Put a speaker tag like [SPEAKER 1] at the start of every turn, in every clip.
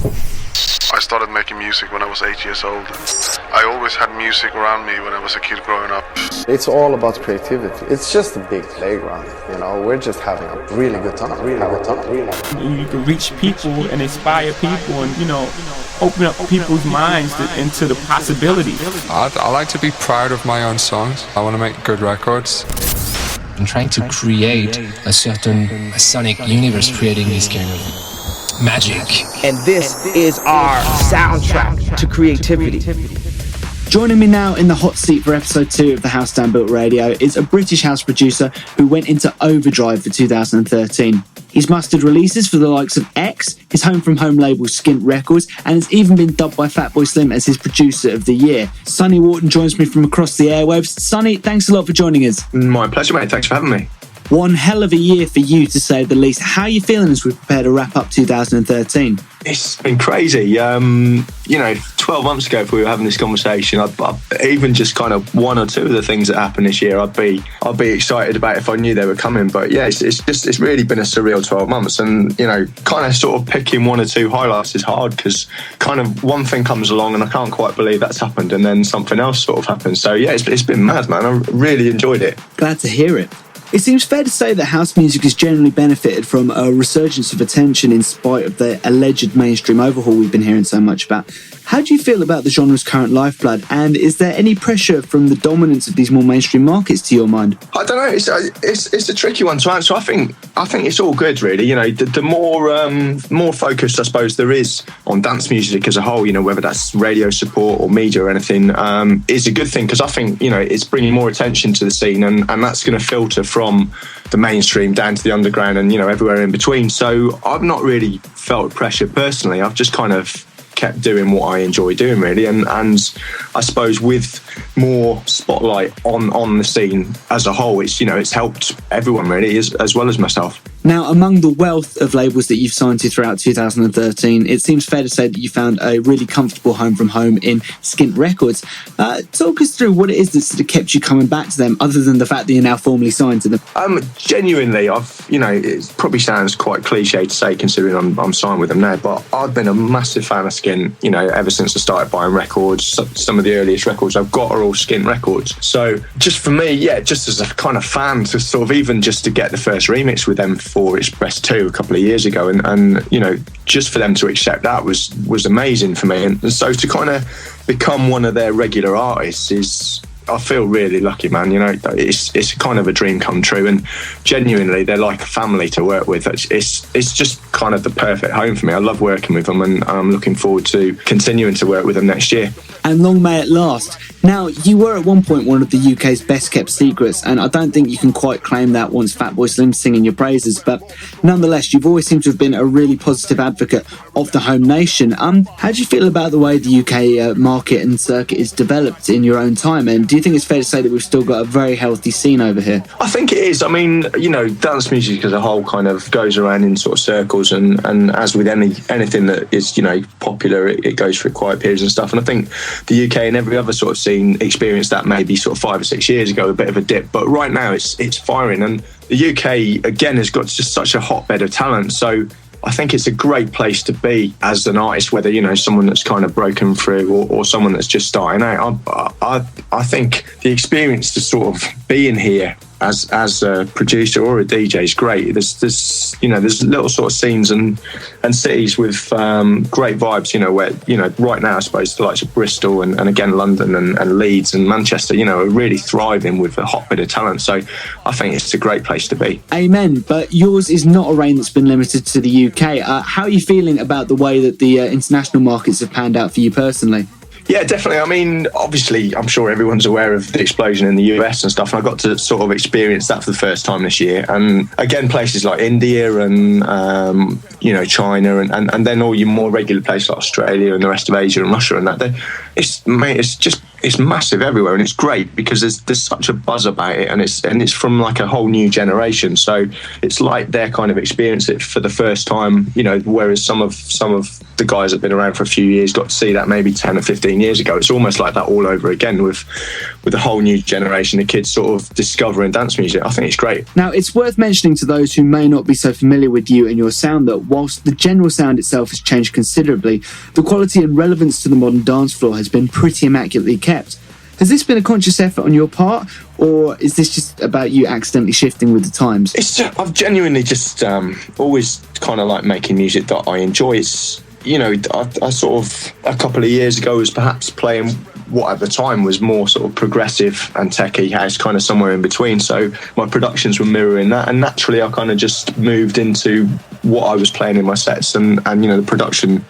[SPEAKER 1] I started making music when I was 8 years old. I always had music around me when I was a kid growing up.
[SPEAKER 2] It's all about creativity. It's just a big playground, you know. We're just having a really good time.
[SPEAKER 3] You can reach people and inspire people and, open up people's minds into the possibilities.
[SPEAKER 4] I like to be proud of my own songs. I want to make good records.
[SPEAKER 5] I'm trying to create a certain sonic universe, creating this kind of magic.
[SPEAKER 6] And this is our soundtrack to creativity.
[SPEAKER 7] Joining me now in the hot seat for episode 2 of the House Down Built Radio is a British house producer who went into overdrive for 2013. He's mastered releases for the likes of X, his home-from-home label Skint Records, and has even been dubbed by Fatboy Slim as his producer of the year. Sonny Wharton joins me from across the airwaves. Sonny, thanks a lot for joining us.
[SPEAKER 8] My pleasure, mate. Thanks for having me.
[SPEAKER 7] One hell of a year for you, to say the least. How are you feeling as we prepare to wrap up 2013?
[SPEAKER 8] It's been crazy. 12 months ago, if we were having this conversation, I'd even just kind of one or two of the things that happened this year, I'd be excited about if I knew they were coming. But yeah, it's really been a surreal 12 months, and kind of sort of picking one or two highlights is hard because kind of one thing comes along and I can't quite believe that's happened, and then something else sort of happens. So yeah, it's been mad, man. I really enjoyed it.
[SPEAKER 7] Glad to hear it. It seems fair to say that house music has generally benefited from a resurgence of attention in spite of the alleged mainstream overhaul we've been hearing so much about. How do you feel about the genre's current lifeblood, and is there any pressure from the dominance of these more mainstream markets to your mind?
[SPEAKER 8] I don't know. It's a tricky one to answer. I think it's all good, really. The more focus, I suppose, there is on dance music as a whole, whether that's radio support or media or anything, is a good thing, because I think it's bringing more attention to the scene, and that's going to filter from the mainstream down to the underground and everywhere in between. So I've not really felt pressure personally. I've just kind of kept doing what I enjoy doing, really, and I suppose with more spotlight on the scene as a whole, it's helped everyone, really, as well as myself.
[SPEAKER 7] Now, among the wealth of labels that you've signed to throughout 2013, it seems fair to say that you found a really comfortable home from home in Skint Records. Talk us through what it is that sort of kept you coming back to them, other than the fact that you're now formally signed to them.
[SPEAKER 8] Genuinely, it probably sounds quite cliche to say considering I'm signed with them now, but I've been a massive fan of Skint, ever since I started buying records. Some of the earliest records I've got are all Skint Records. So just for me, just as a kind of fan, to sort of even just to get the first remix with them for Express 2 a couple of years ago, and just for them to accept that was amazing for me, and so to kind of become one of their regular artists I feel really lucky, man. It's kind of a dream come true, and genuinely they're like a family to work with. It's just kind of the perfect home for me. I love working with them, and I'm looking forward to continuing to work with them next year.
[SPEAKER 7] And long may it last. Now, you were at one point one of the UK's best kept secrets, and I don't think you can quite claim that once Fatboy Slim's singing your praises, but nonetheless, you've always seemed to have been a really positive advocate of the home nation. How do you feel about the way the UK market and circuit is developed in your own time, and do you think it's fair to say that we've still got a very healthy scene over here?
[SPEAKER 8] I think it is. I mean, dance music as a whole kind of goes around in sort of circles, and as with anything that is, popular, it goes through quiet periods and stuff, and I think the UK and every other sort of scene experienced that maybe sort of 5 or 6 years ago, a bit of a dip, but right now it's firing, and the UK again has got just such a hotbed of talent. So I think it's a great place to be as an artist, whether someone that's kind of broken through or someone that's just starting out. I think the experience to sort of being here as a producer or a DJ is great. There's little sort of scenes and cities with great vibes, where right now I suppose the likes of Bristol and again London and Leeds and Manchester, are really thriving with a hotbed of talent. So I think it's a great place to be.
[SPEAKER 7] Amen. But yours is not a reign that's been limited to the UK. How are you feeling about the way that the international markets have panned out for you personally?
[SPEAKER 8] Yeah, definitely. I mean, obviously, I'm sure everyone's aware of the explosion in the US and stuff, and I got to sort of experience that for the first time this year. And again, places like India and, China and then all your more regular places like Australia and the rest of Asia and Russia and that. It's just it's massive everywhere, and it's great because there's such a buzz about it, and it's from like a whole new generation. So it's like they're kind of experiencing it for the first time, you know, whereas some of the guys that have been around for a few years got to see that maybe 10 or 15 years ago. It's almost like that all over again with a whole new generation of kids sort of discovering dance music. I think it's great.
[SPEAKER 7] Now, it's worth mentioning to those who may not be so familiar with you and your sound that whilst the general sound itself has changed considerably, the quality and relevance to the modern dance floor has been pretty immaculately kept. Has this been a conscious effort on your part, or is this just about you accidentally shifting with the times?
[SPEAKER 8] I've genuinely just always kind of like making music that I enjoy. It's, you know, I sort of a couple of years ago was perhaps playing what at the time was more sort of progressive and techie house, kind of somewhere in between. So my productions were mirroring that, and naturally I kind of just moved into what I was playing in my sets, and you know, the production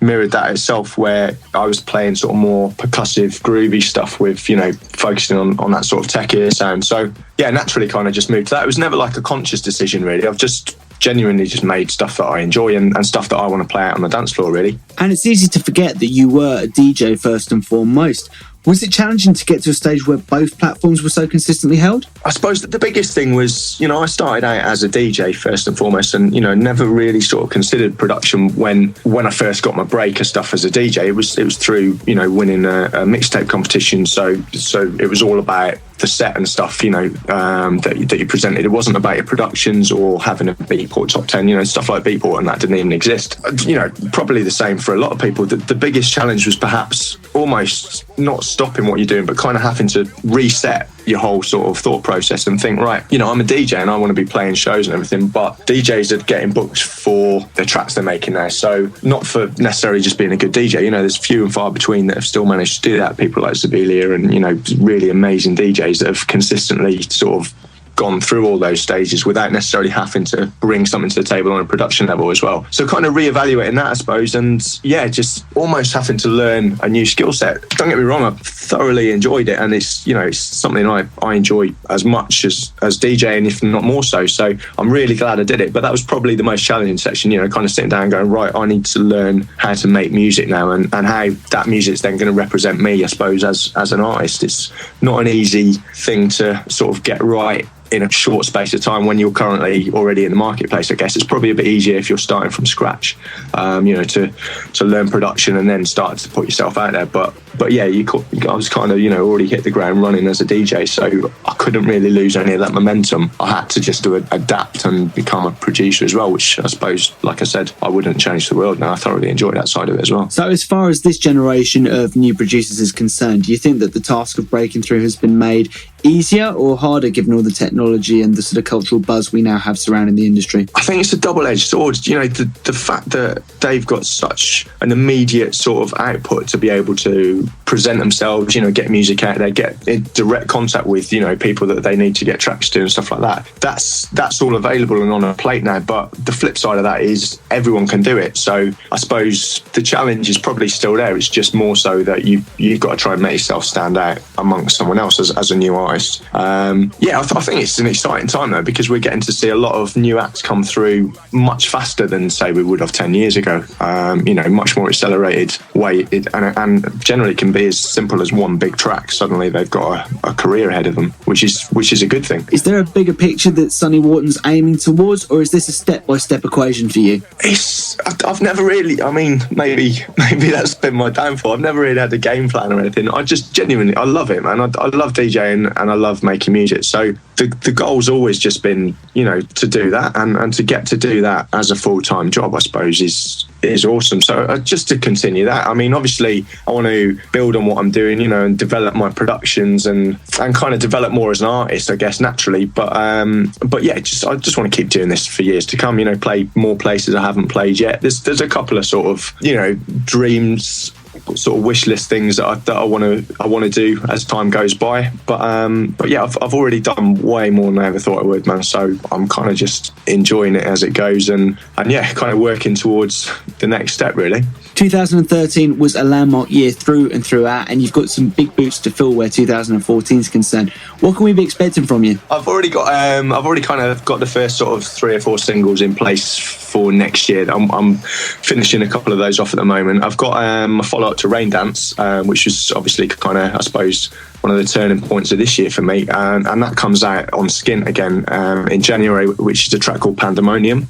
[SPEAKER 8] mirrored that itself, where I was playing sort of more percussive, groovy stuff with, you know, focusing on that sort of techier sound. So yeah, naturally kind of just moved to that. It was never like a conscious decision, really. I've just genuinely just made stuff that I enjoy and stuff that I want to play out on the dance floor, really.
[SPEAKER 7] And it's easy to forget that you were a DJ first and foremost. Was it challenging to get to a stage where both platforms were so consistently held?
[SPEAKER 8] I suppose that the biggest thing was, you know, I started out as a DJ first and foremost, and, you know, never really sort of considered production when I first got my break and stuff as a DJ. It was through, you know, winning a mixtape competition. So it was all about the set and stuff, you know, that you presented. It wasn't about your productions or having a Beatport top 10, you know, stuff like Beatport, and that didn't even exist. You know, probably the same for a lot of people. The biggest challenge was perhaps almost not stopping what you're doing, but kind of having to reset your whole sort of thought process and think, right, you know, I'm a DJ and I want to be playing shows and everything, but DJs are getting booked for the tracks they're making now. So not for necessarily just being a good DJ, you know, there's few and far between that have still managed to do that. People like Zabilia and, you know, really amazing DJs that have consistently sort of gone through all those stages without necessarily having to bring something to the table on a production level as well. So kind of reevaluating that, I suppose, and yeah, just almost having to learn a new skill set. Don't get me wrong, I've thoroughly enjoyed it, and it's, you know, it's something I enjoy as much as DJing, if not more so. So I'm really glad I did it, but that was probably the most challenging section, you know, kind of sitting down and going, right, I need to learn how to make music now, and how that music's then going to represent me, I suppose, as an artist. It's not an easy thing to sort of get right in a short space of time when you're currently already in the marketplace. I guess it's probably a bit easier if you're starting from scratch, you know, to learn production and then start to put yourself out there. But yeah, I was kind of, you know, already hit the ground running as a DJ, so I couldn't really lose any of that momentum. I had to just adapt and become a producer as well, which I suppose, like I said, I wouldn't change the world now. I thoroughly enjoy that side of it as well.
[SPEAKER 7] So as far as this generation of new producers is concerned, do you think that the task of breaking through has been made easier or harder given all the technology and the sort of cultural buzz we now have surrounding the industry?
[SPEAKER 8] I think it's a double-edged sword. You know, the fact that they've got such an immediate sort of output to be able to present themselves, you know, get music out there, get in direct contact with, you know, people that they need to get tracks to and stuff like that. That's all available and on a plate now. But the flip side of that is everyone can do it. So I suppose the challenge is probably still there. It's just more so that you've got to try and make yourself stand out amongst someone else as a new artist. Yeah, I think it's an exciting time though, because we're getting to see a lot of new acts come through much faster than say we would have 10 years ago. You know, much more accelerated way, and generally can be as simple as one big track. Suddenly they've got a career ahead of them, which is a good thing.
[SPEAKER 7] Is there a bigger picture that Sonny Wharton's aiming towards, or is this a step-by-step equation for you?
[SPEAKER 8] I've never really, I mean, maybe that's been my downfall. I've never really had a game plan or anything. I just genuinely, I love it, man. I love DJing and I love making music. So the goal's always just been, you know, to do that and to get to do that as a full-time job, I suppose, is awesome. So just to continue that, I mean, obviously I want to build on what I'm doing, you know, and develop my productions and kind of develop more as an artist, I guess, naturally. But yeah, I just want to keep doing this for years to come, you know, play more places I haven't played yet. There's a couple of sort of, you know, dreams, sort of wish list things that I want to do as time goes by, but yeah, I've already done way more than I ever thought I would, man. So I'm kind of just enjoying it as it goes, and yeah, kind of working towards the next step, really.
[SPEAKER 7] 2013 was a landmark year through and throughout, and you've got some big boots to fill where 2014 is concerned. What can we be expecting from you?
[SPEAKER 8] I've already kind of got the first sort of 3 or 4 singles in place for next year. I'm finishing a couple of those off at the moment. I've got a follow-up to Rain Dance, which is obviously kind of, I suppose, one of the turning points of this year for me, and that comes out on Skint again in January, which is a track called Pandemonium,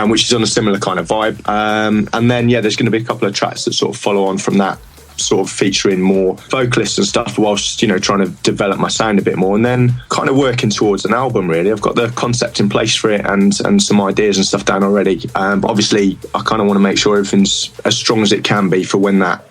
[SPEAKER 8] which is on a similar kind of vibe. And then, there's going to be a couple of tracks that sort of follow on from that, sort of featuring more vocalists and stuff, whilst trying to develop my sound a bit more, and then kind of working towards an album. Really, I've got the concept in place for it and some ideas and stuff down already. But obviously, I kind of want to make sure everything's as strong as it can be for when that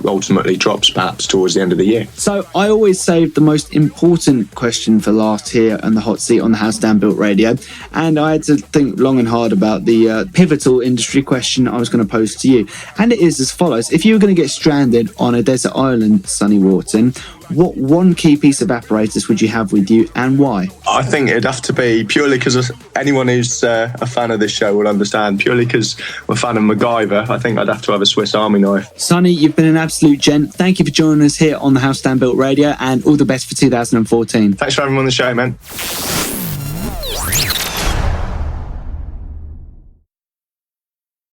[SPEAKER 8] ultimately drops, perhaps towards the end of the year.
[SPEAKER 7] So I always save the most important question for last here on the hot seat on the House Down Built Radio, and I had to think long and hard about the pivotal industry question I was going to pose to you, and it is as follows: if you were going to get stranded on a desert island, Sonny Wharton, what one key piece of apparatus would you have with you, and why?
[SPEAKER 8] I think it'd have to be, purely because anyone who's a fan of this show will understand, purely because I'm a fan of MacGyver, I think I'd have to have a Swiss Army knife.
[SPEAKER 7] Sonny, you've been an absolute gent. Thank you for joining us here on the House Down Built Radio, and all the best for 2014.
[SPEAKER 8] Thanks for having me on the show, man.